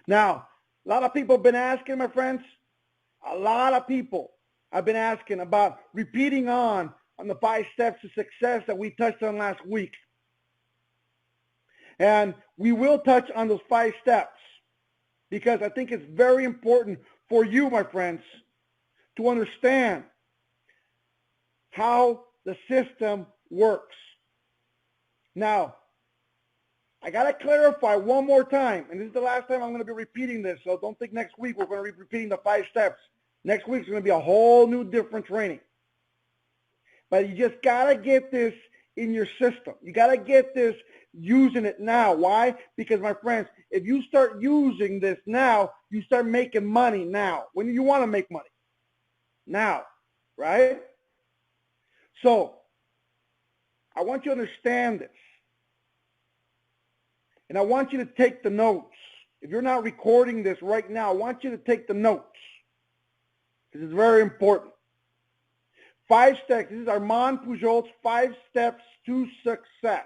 Now, a lot of people have been asking, my friends, a lot of people have been asking about repeating on the 5 steps to success that we touched on last week. And we will touch on those 5 steps because I think it's very important for you, my friends, to understand how the system works. Now, I got to clarify one more time, and this is the last time I'm going to be repeating this, so don't think next week we're going to be repeating the 5 steps. Next week's going to be a whole new different training. But you just got to get this in your system. You got to get this using it now. Why? Because, my friends, if you start using this now, you start making money now. When do you want to make money? Now, right? So, I want you to understand this. And I want you to take the notes. If you're not recording this right now, I want you to take the notes. This is very important. 5 steps. This is Armand Pujolt's 5 steps to success.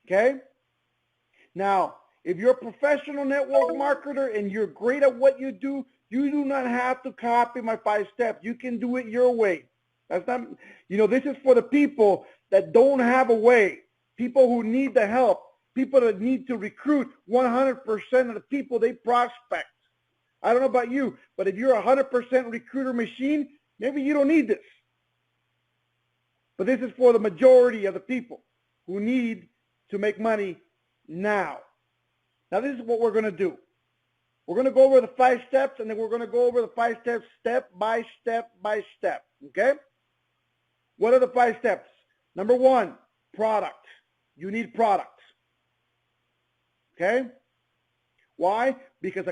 Okay? Now, if you're a professional network marketer and you're great at what you do not have to copy my 5 steps. You can do it your way. That's not, this is for the people that don't have a way. People who need the help. People that need to recruit 100% of the people they prospect. I don't know about you, but if you're a 100% recruiter machine, maybe you don't need this. But this is for the majority of the people who need to make money now. Now, this is what we're going to do. We're going to go over the 5 steps, and then we're going to go over the 5 steps step by step by step. Okay? What are the 5 steps? Number 1, product. You need product. Okay? Why? Because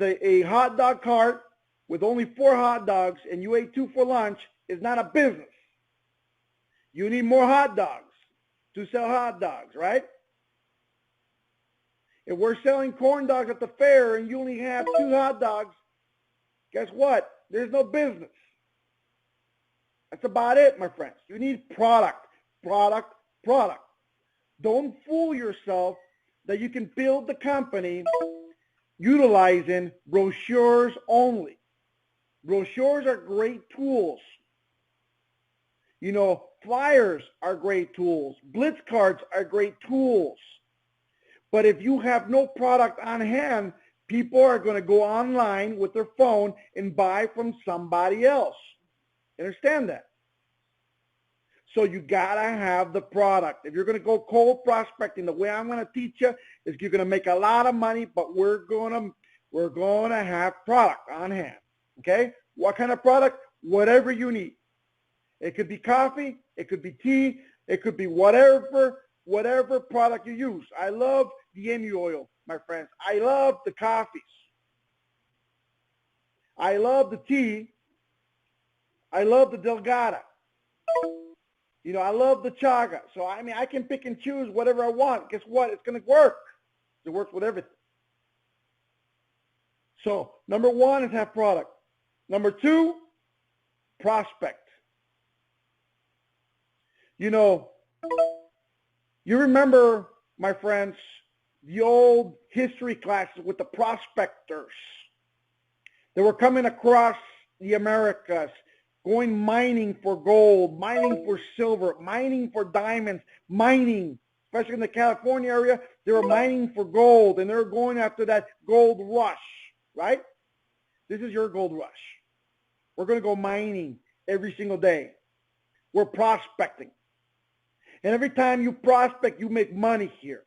a hot dog cart with only 4 hot dogs and you ate 2 for lunch is not a business. You need more hot dogs to sell hot dogs, right? If we're selling corn dogs at the fair and you only have 2 hot dogs, guess what? There's no business. That's about it, my friends. You need product, product, product. Don't fool yourself that you can build the company utilizing brochures only. Brochures are great tools. Flyers are great tools. Blitz cards are great tools. But if you have no product on hand, people are going to go online with their phone and buy from somebody else. Understand that? So you got to have the product. If you're going to go cold prospecting, the way I'm going to teach you is you're going to make a lot of money, but we're going to have product on hand. Okay? What kind of product? Whatever you need. It could be coffee, it could be tea, it could be whatever product you use. I love the emu oil, my friends. I love the coffees. I love the tea. I love the Delgada. I love the chaga. So, I can pick and choose whatever I want. Guess what? It's going to work. It works with everything. So, number 1 is have product. Number 2, prospect. You remember, my friends, the old history classes with the prospectors. They were coming across the Americas, going mining for gold, mining for silver, mining for diamonds, mining, especially in the California area, they were mining for gold, and they were going after that gold rush, right? This is your gold rush. We're going to go mining every single day. We're prospecting. And every time you prospect, you make money here.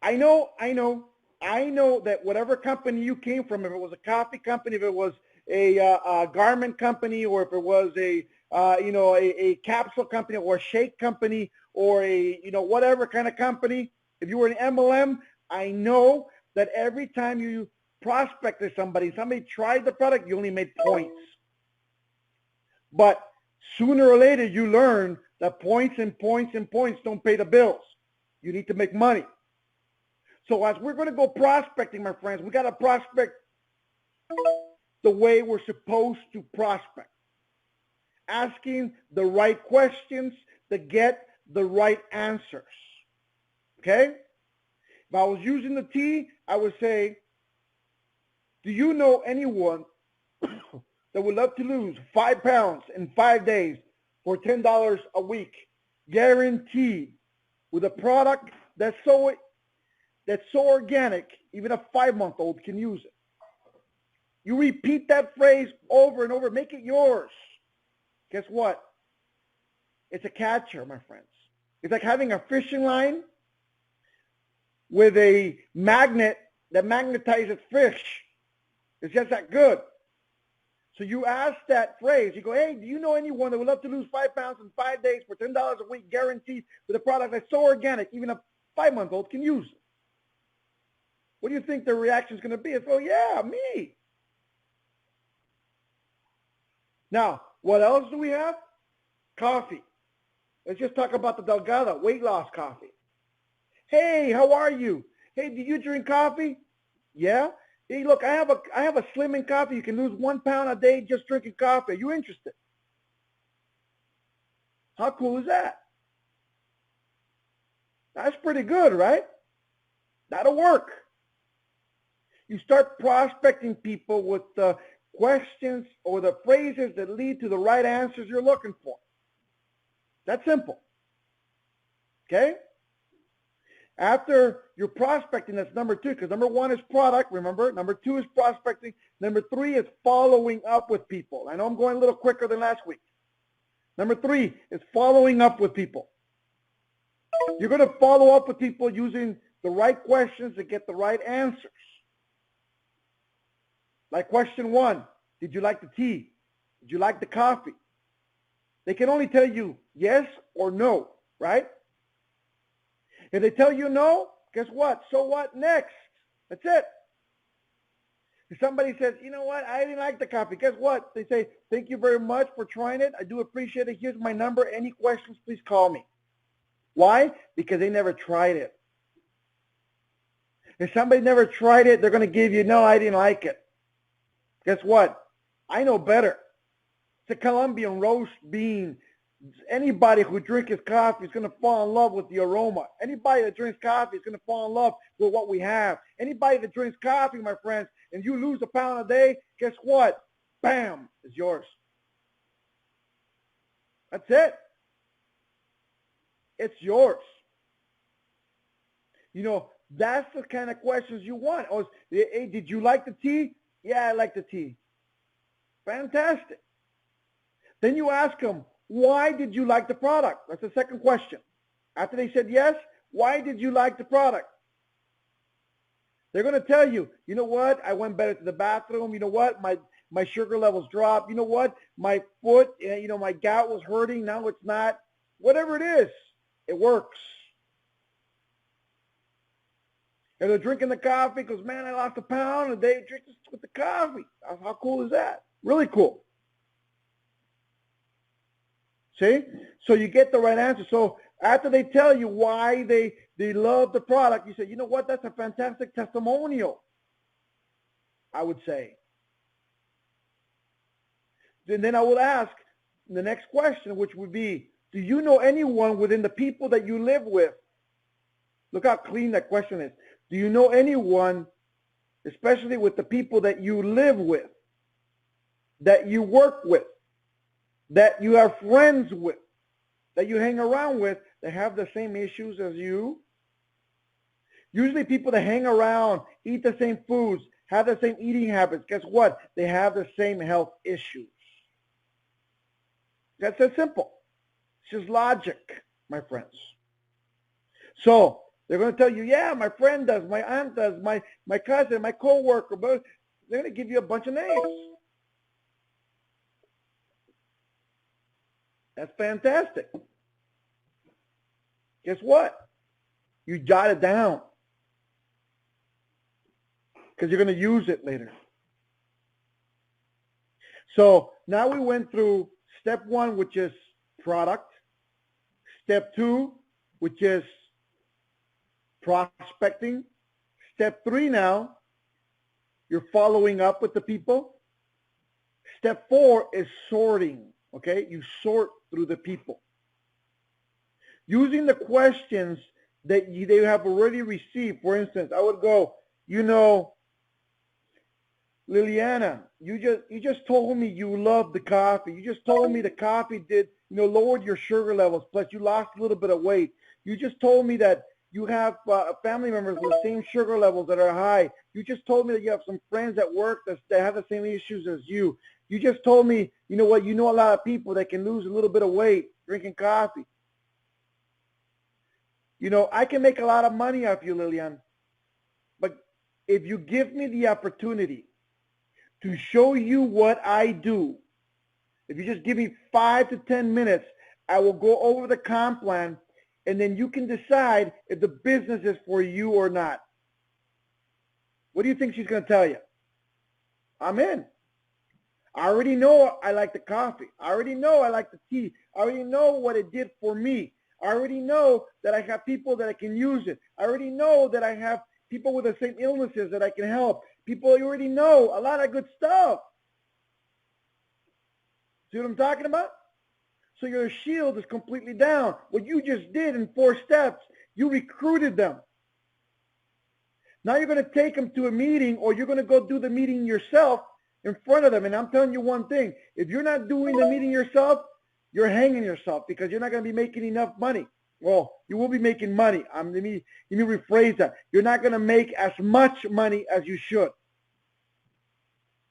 I know that whatever company you came from, if it was a coffee company, if it was a garment company, or if it was a capsule company or a shake company or a whatever kind of company, if you were an MLM, I know that every time you prospected somebody tried the product, you only made points. But sooner or later, you learn that points and points and points don't pay the bills. You need to make money. So as we're going to go prospecting, my friends, we got to prospect the way we're supposed to prospect. Asking the right questions to get the right answers. Okay? If I was using the T, I would say, do you know anyone that would love to lose 5 pounds in 5 days for $10 a week, guaranteed, with a product that's so organic, even a 5-month-old can use it. You repeat that phrase over and over, make it yours. Guess what? It's a catcher, my friends. It's like having a fishing line with a magnet that magnetizes fish. It's just that good. So you ask that phrase, you go, hey, do you know anyone that would love to lose 5 pounds in 5 days for $10 a week, guaranteed, with a product that's so organic, even a 5-month-old can use it? What do you think their reaction is going to be? It's, oh, yeah, me. Now, what else do we have? Coffee. Let's just talk about the Delgado, weight loss coffee. Hey, how are you? Hey, do you drink coffee? Yeah. Hey, look, I have a slimming coffee. You can lose 1 pound a day just drinking coffee. Are you interested? How cool is that? That's pretty good, right? That'll work. You start prospecting people with the questions or the phrases that lead to the right answers you're looking for. That's simple. Okay? After you're prospecting, that's number 2, because number 1 is product, remember? Number 2 is prospecting. Number 3 is following up with people. I know I'm going a little quicker than last week. Number 3 is following up with people. You're going to follow up with people using the right questions to get the right answers. Like question 1, did you like the tea? Did you like the coffee? They can only tell you yes or no, right? If they tell you no, guess what? So what next? That's it. If somebody says, you know what, I didn't like the coffee, guess what? They say, thank you very much for trying it. I do appreciate it. Here's my number. Any questions, please call me. Why? Because they never tried it. If somebody never tried it, they're going to give you, no, I didn't like it. Guess what? I know better. It's a Colombian roast bean. Anybody who drinks coffee is going to fall in love with the aroma. Anybody that drinks coffee is going to fall in love with what we have. Anybody that drinks coffee, my friends, and you lose 1 pound a day, guess what? Bam, it's yours. That's it. It's yours. You know, that's the kind of questions you want. Oh, hey, did you like the tea? Yeah, I like the tea. Fantastic. Then you ask them, why did you like the product? That's the second question. After they said yes, why did you like the product? They're going to tell you, you know what? I went better to the bathroom. You know what? My sugar levels dropped. You know what? My foot, my gout was hurting. Now it's not. Whatever it is, it works. If they're drinking the coffee, because, man, I lost 1 pound, and they drink this with the coffee. How cool is that? Really cool. See? So you get the right answer. So after they tell you why they love the product, you say, you know what? That's a fantastic testimonial, I would say. And then I will ask the next question, which would be, do you know anyone within the people that you live with? Look how clean that question is. Do you know anyone, especially with the people that you live with, that you work with, that you are friends with, that you hang around with, that have the same issues as you? Usually people that hang around, eat the same foods, have the same eating habits, guess what? They have the same health issues. That's that simple. It's just logic, my friends. So they're going to tell you, yeah, my friend does, my aunt does, my cousin, my coworker, but they're going to give you a bunch of names. That's fantastic. Guess what? You jot it down because you're going to use it later. So now we went through step 1, which is product. Step 2, which is prospecting. Step 3 now, you're following up with the people. Step 4 is sorting, okay? You sort through the people. Using the questions that they have already received. For instance, I would go, you know, Liliana, you just told me you love the coffee. You just told me the coffee did, lowered your sugar levels. Plus, you lost a little bit of weight. You just told me that you have family members with the same sugar levels that are high. You just told me that you have some friends at work that have the same issues as you. You just told me, you know what, you know a lot of people that can lose a little bit of weight drinking coffee. I can make a lot of money off you, Lilian. But if you give me the opportunity to show you what I do, if you just give me 5 to 10 minutes, I will go over the comp plan, and then you can decide if the business is for you or not. What do you think she's going to tell you? I'm in. I already know I like the coffee. I already know I like the tea. I already know what it did for me. I already know that I have people that I can use it. I already know that I have people with the same illnesses that I can help. People you already know, a lot of good stuff. See what I'm talking about? So your shield is completely down. What you just did in 4 steps, you recruited them. Now you're going to take them to a meeting, or you're going to go do the meeting yourself in front of them. And I'm telling you one thing, if you're not doing the meeting yourself, you're hanging yourself, because you're not going to be making enough money. Well, you will be making money. Let me rephrase that. You're not going to make as much money as you should.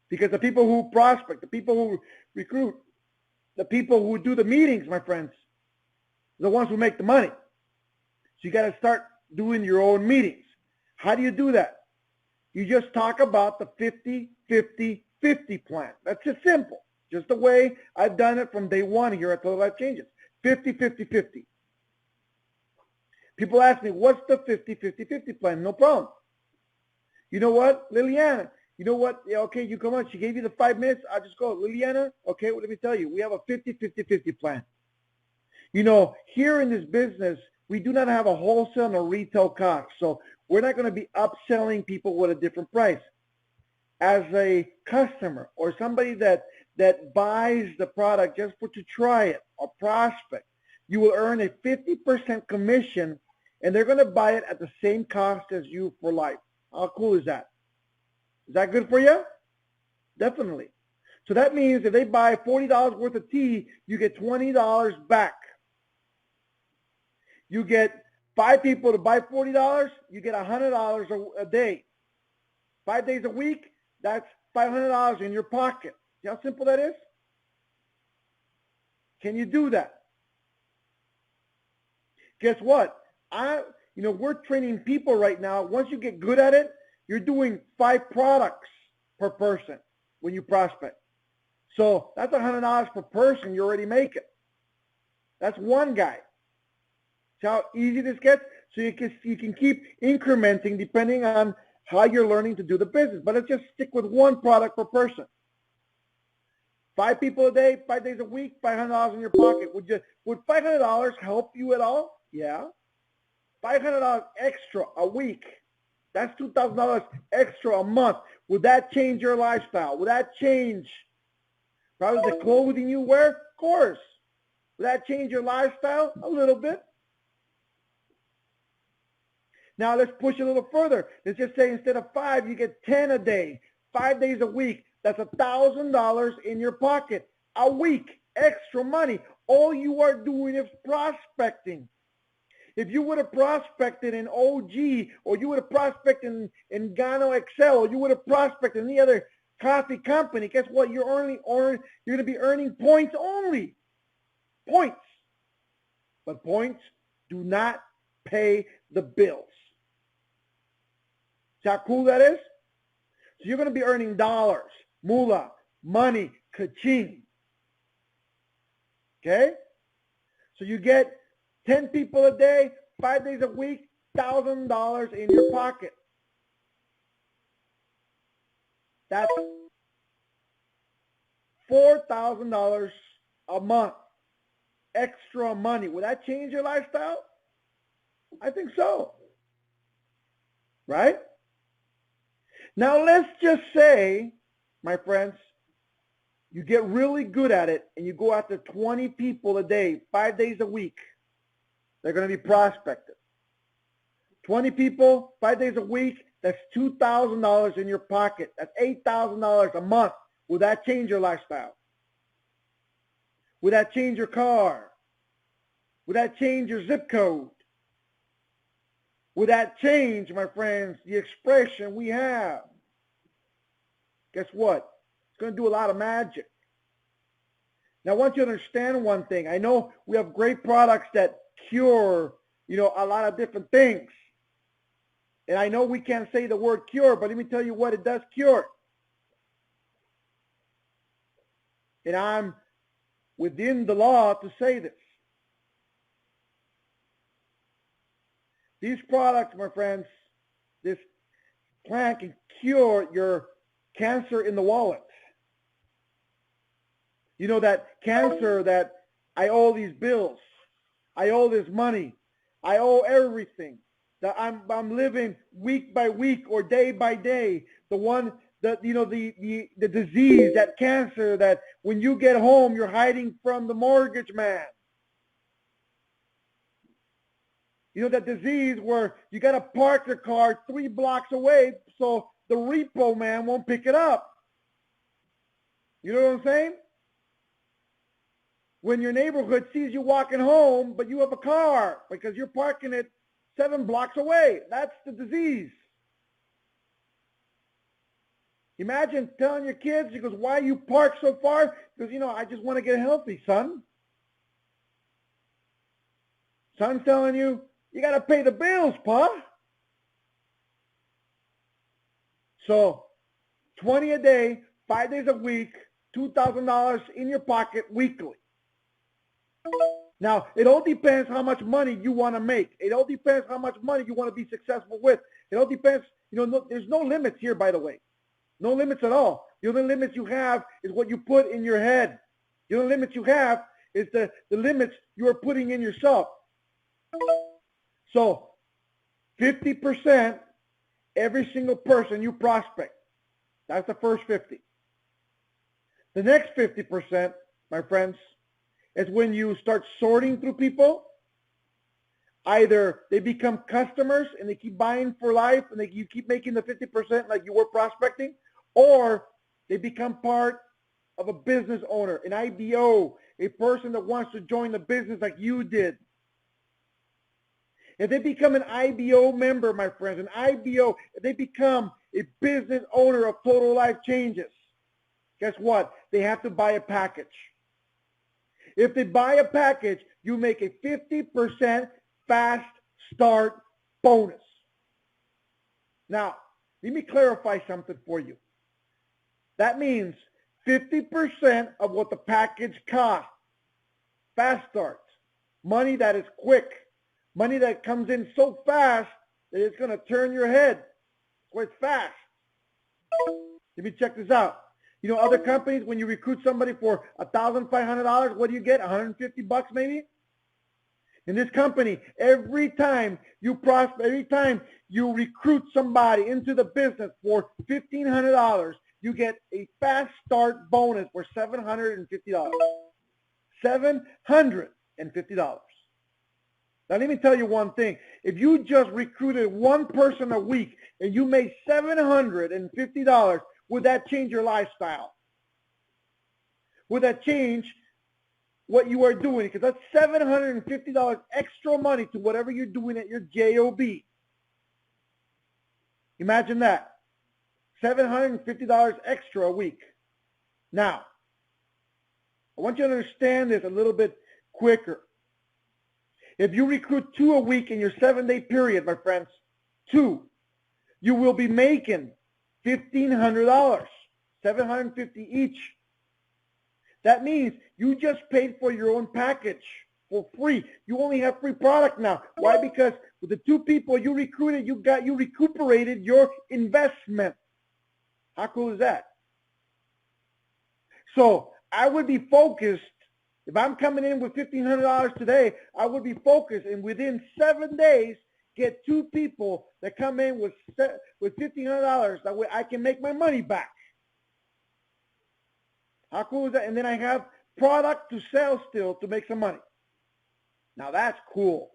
Because the people who prospect, the people who recruit, the people who do the meetings, my friends, are the ones who make the money. So you got to start doing your own meetings. How do you do that? You just talk about the 50-50-50 plan. That's just simple. Just the way I've done it from day one here at Total Life Changes. 50-50-50. People ask me, what's the 50-50-50 plan? No problem. You know what, Liliana? You know what? Yeah, okay, you come on. She gave you the 5 minutes. I'll just go, Liliana, okay, well, let me tell you. We have a 50-50-50 plan. Here in this business, we do not have a wholesale and a retail cost. So we're not going to be upselling people with a different price. As a customer or somebody that buys the product just to try it, or prospect, you will earn a 50% commission, and they're going to buy it at the same cost as you for life. How cool is that? Is that good for you? Definitely. So that means if they buy $40 worth of tea, you get $20 back. You get 5 people to buy $40, you get $100 a day. 5 days a week, that's $500 in your pocket. See how simple that is? Can you do that? Guess what? We're training people right now. Once you get good at it, you're doing 5 products per person when you prospect. So that's $100 per person you already make it. That's one guy. See how easy this gets? So you can keep incrementing depending on how you're learning to do the business. But let's just stick with 1 product per person. 5 people a day, 5 days a week, $500 in your pocket. Would $500 help you at all? Yeah. $500 extra a week. That's $2,000 extra a month. Would that change your lifestyle? Would that change probably the clothing you wear? Of course. Would that change your lifestyle? A little bit. Now let's push a little further. Let's just say instead of 5, you get 10 a day, 5 days a week. That's $1,000 in your pocket a week, extra money. All you are doing is prospecting. If you would have prospected in OG, or you would have prospected in Gano Excel, or you would have prospected in any other coffee company, guess what? You're going to be earning points only. Points. But points do not pay the bills. See how cool that is? So you're going to be earning dollars, moolah, money, ka-ching. Okay? So you get 10 people a day, 5 days a week, $1,000 in your pocket. That's $4,000 a month. Extra money. Would that change your lifestyle? I think so. Right? Now let's just say, my friends, you get really good at it and you go after 20 people a day, 5 days a week. They're going to be prospected. 20 people, 5 days a week, that's $2,000 in your pocket. That's $8,000 a month. Will that change your lifestyle? Will that change your car? Will that change your zip code? Will that change, my friends, the expression we have? Guess what? It's going to do a lot of magic. Now, I want you to understand one thing. I know we have great products that cure, a lot of different things. And I know we can't say the word cure, but let me tell you what it does cure. And I'm within the law to say this. These products, my friends, this plant can cure your cancer in the wallet. You know, that cancer that I owe these bills, I owe this money, I owe everything. That I'm living week by week or day by day. The disease, that cancer that when you get home you're hiding from the mortgage man. You know, that disease where you got to park your car 3 blocks away so the repo man won't pick it up. You know what I'm saying? When your neighborhood sees you walking home, but you have a car because you're parking it 7 blocks away. That's the disease. Imagine telling your kids, he goes, why you park so far? Because, I just want to get healthy, son. Son's telling you, you got to pay the bills, Pa. So, 20 a day, 5 days a week, $2,000 in your pocket weekly. Now, it all depends how much money you want to make. It all depends how much money you want to be successful with. It all depends, there's no limits here, by the way. No limits at all. The only limits you have is what you put in your head. The only limits you have is the limits you are putting in yourself. So, 50% every single person you prospect. That's the first 50. The next 50%, my friends, is when you start sorting through people. Either they become customers and they keep buying for life and you keep making the 50% like you were prospecting, or they become part of a business owner, an IBO, a person that wants to join the business like you did. If they become an IBO member, my friends, an IBO, if they become a business owner of Total Life Changes, guess what? They have to buy a package. If they buy a package, you make a 50% fast start bonus. Now, let me clarify something for you. That means 50% of what the package costs. Fast start. Money that is quick. Money that comes in so fast that it's going to turn your head. So it's fast. Let me check this out. Other companies, when you recruit somebody for $1,500, what do you get? $150 maybe? In this company, every time you recruit somebody into the business for $1,500, you get a fast start bonus for $750. $750. Now, let me tell you one thing. If you just recruited one person a week and you made $750, would that change your lifestyle? Would that change what you are doing? Because that's $750 extra money to whatever you're doing at your job. Imagine that. $750 extra a week. Now, I want you to understand this a little bit quicker. If you recruit 2 a week in your 7-day period, my friends, 2, you will be making $1,500, $750 each. That means you just paid for your own package for free. You only have free product now. Why? Because with the 2 people you recruited, you recuperated your investment. How cool is that? So I would be focused. If I'm coming in with $1,500 today, I would be focused, and within 7 days, get 2 people that come in with $1,500. That way I can make my money back. How cool is that? And then I have product to sell still to make some money. Now that's cool.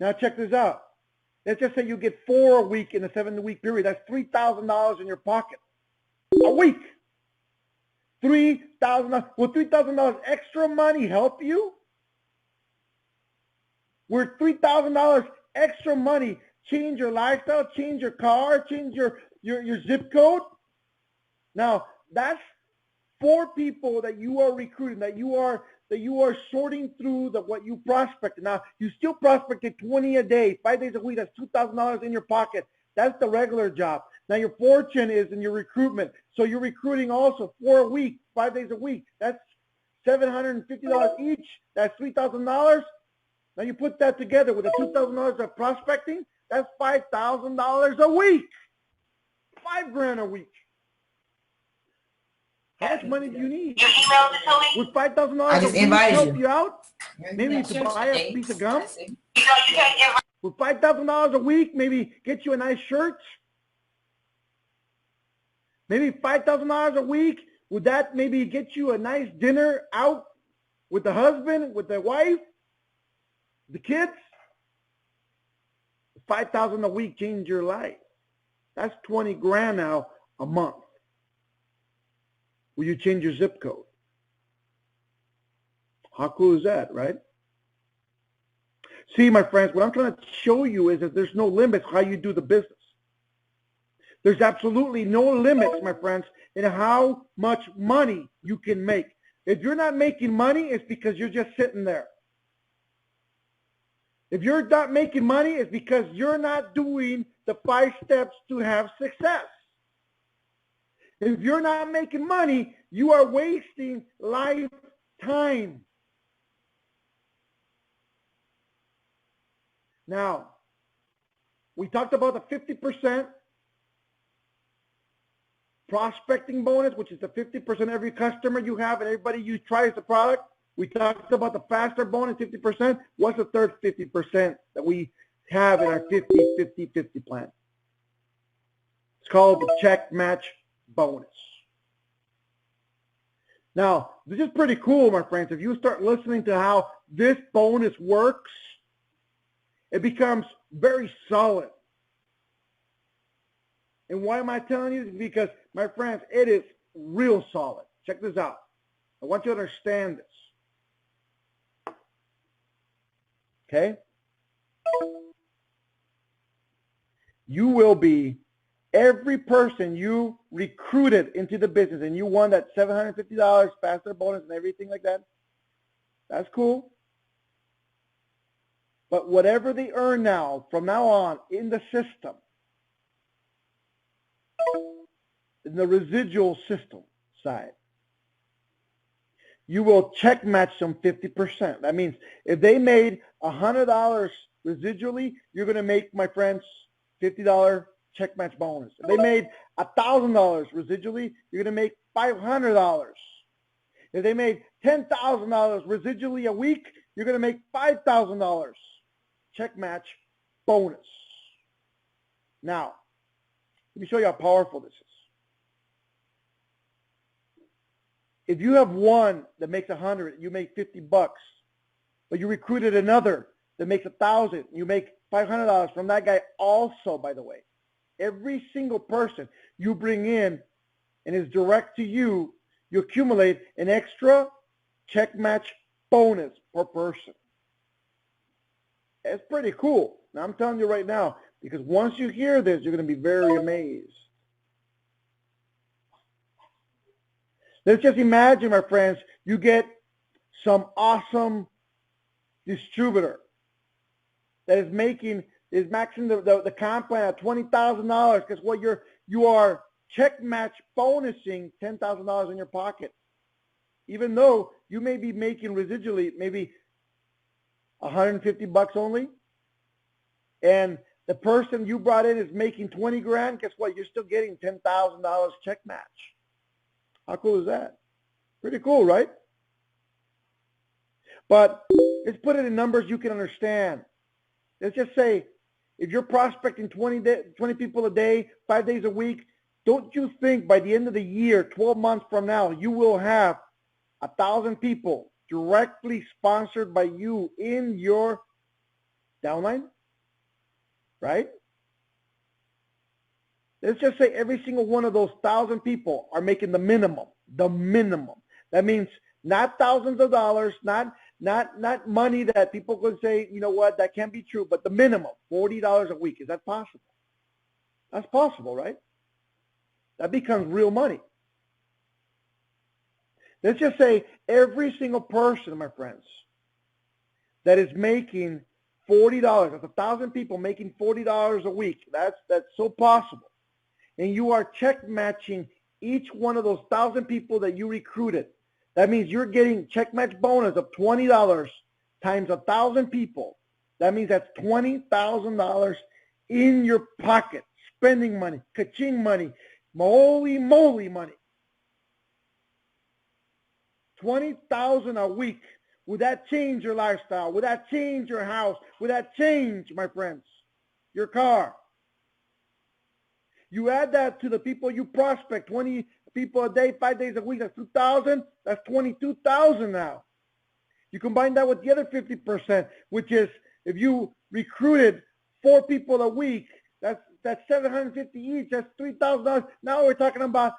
Now check this out. Let's just say you get 4 a week in a 7-week period. That's $3,000 in your pocket a week. $3,000. Will $3,000 extra money help you? Will $3,000 extra money change your lifestyle, change your car, change your zip code? Now, that's 4 people that you are recruiting, that you are sorting through what you prospected. Now, you still prospected 20 a day, 5 days a week. That's $2,000 in your pocket. That's the regular job. Now, your fortune is in your recruitment. So you're recruiting also 4 a week, 5 days a week. That's $750 each. That's $3,000. Now, you put that together with the $2,000 of prospecting, that's $5,000 a week. $5,000 a week. How much money do you need? Would $5,000 a week help you out? Maybe to buy a piece of gum? Would $5,000 a week maybe get you a nice shirt? Maybe $5,000 a week, would that maybe get you a nice dinner out with the husband, with the wife, the kids? $5,000 a week change your life. That's $20,000 now a month. Will you change your zip code? How cool is that, right? See, my friends, what I'm trying to show you is that there's no limits how you do the business. There's absolutely no limits, my friends, in how much money you can make. If you're not making money, it's because you're just sitting there. If you're not making money, it's because you're not doing the 5 steps to have success. If you're not making money, you are wasting lifetime. Now, we talked about the 50% prospecting bonus, which is the 50% every customer you have and everybody you tries the product. We talked about the faster bonus, 50%. What's the third 50% that we have in our 50-50-50 plan? It's called the check match bonus. Now, this is pretty cool, my friends. If you start listening to how this bonus works, it becomes very solid. And why am I telling you this? Because, my friends, it is real solid. Check this out. I want you to understand this. Okay? You will be every person you recruited into the business and you won that $750 faster bonus and everything like that. That's cool. But whatever they earn now, from now on, in the system, in the residual system side, you will check match them 50%. That means if they made $100 residually, you're going to make, my friends, $50 check match bonus. If they made $1,000 residually, you're going to make $500. If they made $10,000 residually a week, you're going to make $5,000 check match bonus. Now, let me show you how powerful this is. If you have one that makes 100, you make $50, but you recruited another that makes 1,000, you make $500 from that guy also, by the way. Every single person you bring in and is direct to you, you accumulate an extra check match bonus per person. It's pretty cool. Now, I'm telling you right now, because once you hear this, you're going to be very amazed. Let's just imagine, my friends, you get some awesome distributor that is maxing the comp plan at $20,000 because what you are check match bonusing $10,000 in your pocket, even though you may be making residually maybe $150 only, and the person you brought in is making $20,000. Guess what? You're still getting $10,000 check match. How cool is that? Pretty cool, right? But let's put it in numbers you can understand. Let's just say if you're prospecting 20 people a day, 5 days a week, don't you think by the end of the year, 12 months from now, you will have 1,000 people directly sponsored by you in your Downline, right? Let's just say every single one of those 1,000 people are making the minimum. The minimum. That means not thousands of dollars, not money that people could say, you know what, that can't be true, but the minimum, $40 a week. Is that possible? That's possible, right? That becomes real money. Let's just say every single person, my friends, that is making $40, that's 1,000 people making $40 a week. That's so possible. And you are check matching each one of those 1,000 people that you recruited. That means you're getting check match bonus of $20 times 1,000 people. That means that's $20,000 in your pocket, spending money, ka-ching money, moly moly money. $20,000 a week. Would that change your lifestyle? Would that change your house? Would that change, my friends, your car? You add that to the people you prospect, 20 people a day, 5 days a week, that's 2,000. That's 22,000 now. You combine that with the other 50%, which is if you recruited 4 people a week, that's $750 each. That's $3,000. Now we're talking about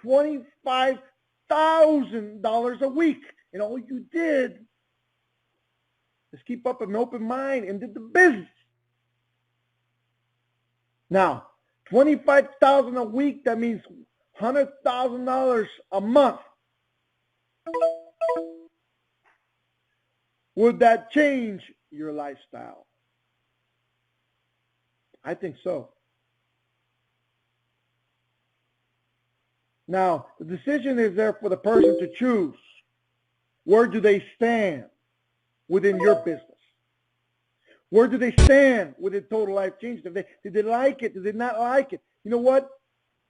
$25,000 a week. And all you did is keep up an open mind and did the business. Now, $25,000 a week, that means $100,000 a month. Would that change your lifestyle? I think so. Now, the decision is there for the person to choose. Where do they stand within your business? Where do they stand within Total Life Change? Did they like it? Did they not like it? You know what,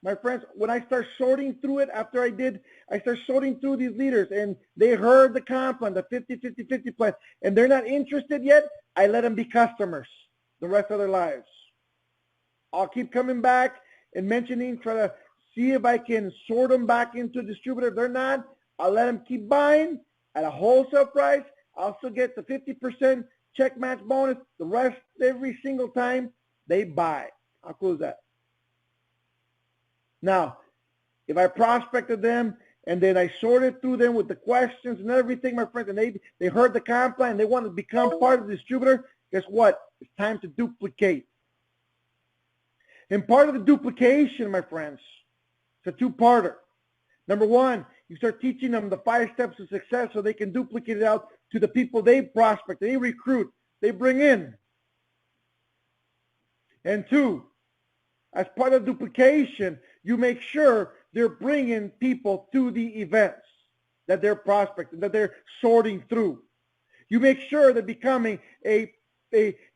my friends, when I start sorting through it, I start sorting through these leaders, and they heard the comp plan, the 50-50-50 plan, and they're not interested yet, I let them be customers the rest of their lives. I'll keep coming back and mentioning, try to see if I can sort them back into a distributor. If they're not, I'll let them keep buying at a wholesale price. I'll still get the 50% check match bonus. The rest, every single time they buy. How cool is that? Now, if I prospected them and then I sorted through them with the questions and everything, my friends, and they heard the comp plan and they want to become part of the distributor, guess what? It's time to duplicate. And part of the duplication, my friends, it's a two-parter. Number one, you start teaching them the 5 steps of success so they can duplicate it out to the people they prospect, they recruit, they bring in. And 2, as part of duplication, you make sure they're bringing people to the events that they're prospecting, that they're sorting through. You make sure they're becoming a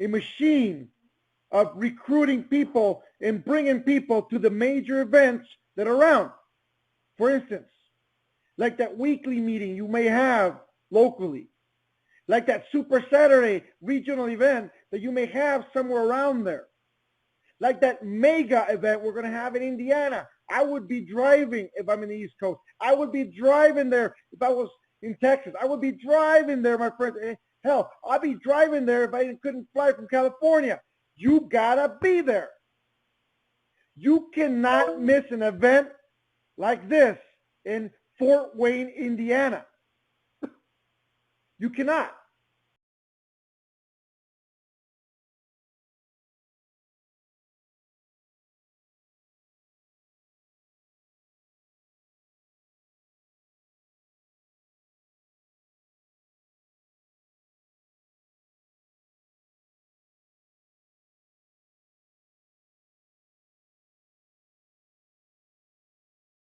machine of recruiting people and bringing people to the major events that are around. For instance, like that weekly meeting you may have locally, like that Super Saturday regional event that you may have somewhere around there, like that mega event we're going to have in Indiana. I would be driving if I'm in the East Coast. I would be driving there if I was in Texas. I would be driving there, my friends. Hell, I'd be driving there if I couldn't fly from California. You got to be there. You cannot miss an event like this in Fort Wayne, Indiana. You cannot.